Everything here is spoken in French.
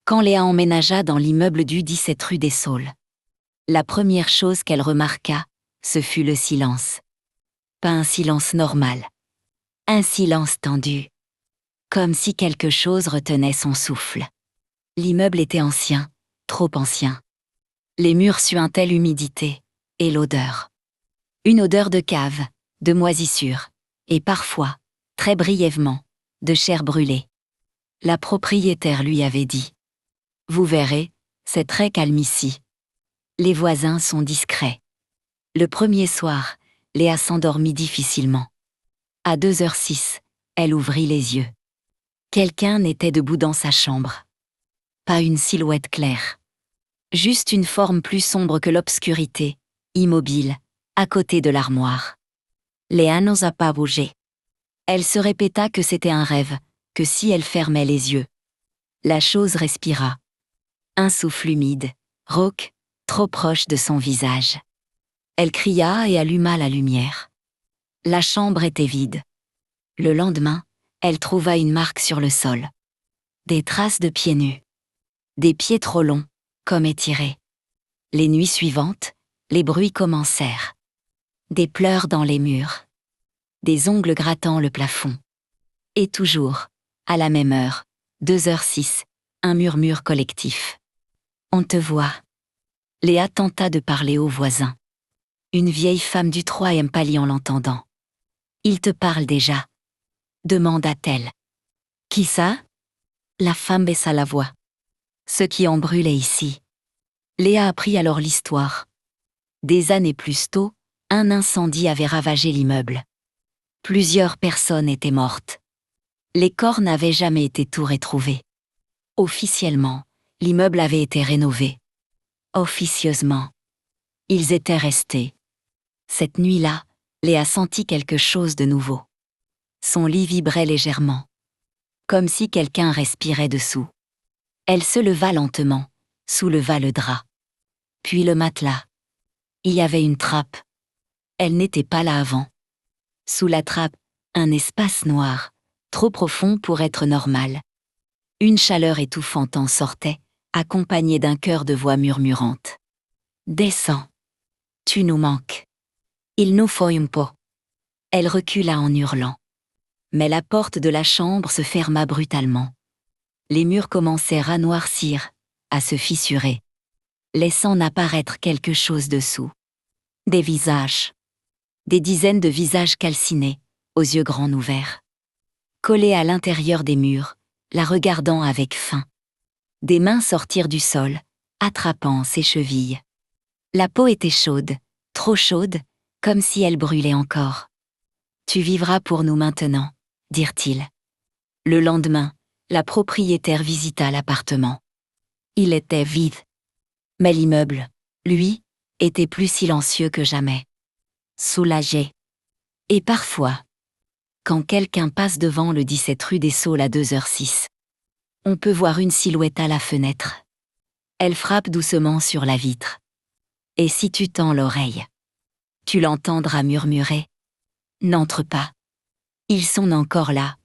Quand Léa emménagea dans l'immeuble du 17 rue des Saules, la première chose qu'elle remarqua, ce fut le silence. Pas un silence normal. Un silence tendu. Comme si quelque chose retenait son souffle. L'immeuble était ancien, trop ancien. Les murs suintaient l'humidité et l'odeur. Une odeur de cave, de moisissure, et parfois, très brièvement, de chair brûlée. La propriétaire lui avait dit « Vous verrez, c'est très calme ici. Les voisins sont discrets. » Le premier soir, Léa s'endormit difficilement. À 2h06, elle ouvrit les yeux. Quelqu'un était debout dans sa chambre. Pas une silhouette claire. Juste une forme plus sombre que l'obscurité, immobile, à côté de l'armoire. Léa n'osa pas bouger. Elle se répéta que c'était un rêve, que si elle fermait les yeux. La chose respira. Un souffle humide, rauque, trop proche de son visage. Elle cria et alluma la lumière. La chambre était vide. Le lendemain, elle trouva une marque sur le sol. Des traces de pieds nus. Des pieds trop longs, comme étirés. Les nuits suivantes, les bruits commencèrent. Des pleurs dans les murs. Des ongles grattant le plafond. Et toujours, à la même heure, 2h06, un murmure collectif. « On te voit. » Léa tenta de parler aux voisins. Une vieille femme du 3e palier en l'entendant. « Il te parle déjà ?» demanda-t-elle. « Qui ça ?» La femme baissa la voix. « Ce qui en brûlait ici. » Léa apprit alors l'histoire. Des années plus tôt, un incendie avait ravagé l'immeuble. Plusieurs personnes étaient mortes. Les corps n'avaient jamais été tout retrouvés. Officiellement, l'immeuble avait été rénové. Officieusement, ils étaient restés. Cette nuit-là, Léa sentit quelque chose de nouveau. Son lit vibrait légèrement, comme si quelqu'un respirait dessous. Elle se leva lentement, souleva le drap. Puis le matelas. Il y avait une trappe. Elle n'était pas là avant. Sous la trappe, un espace noir, trop profond pour être normal. Une chaleur étouffante en sortait, accompagnée d'un chœur de voix murmurantes. « Descends. Tu nous manques. Il nous faut un peu. » Elle recula en hurlant. Mais la porte de la chambre se ferma brutalement. Les murs commencèrent à noircir, à se fissurer, laissant apparaître quelque chose dessous. Des visages. Des dizaines de visages calcinés, aux yeux grands ouverts. Collés à l'intérieur des murs, la regardant avec faim. Des mains sortirent du sol, attrapant ses chevilles. La peau était chaude, trop chaude, comme si elle brûlait encore. « Tu vivras pour nous maintenant », dirent-ils. Le lendemain, la propriétaire visita l'appartement. Il était vide. Mais l'immeuble, lui, était plus silencieux que jamais. Soulagé. Et parfois, quand quelqu'un passe devant le 17 rue des Saules à 2h06, on peut voir une silhouette à la fenêtre. Elle frappe doucement sur la vitre. Et si tu tends l'oreille, tu l'entendras murmurer. « N'entre pas. Ils sont encore là,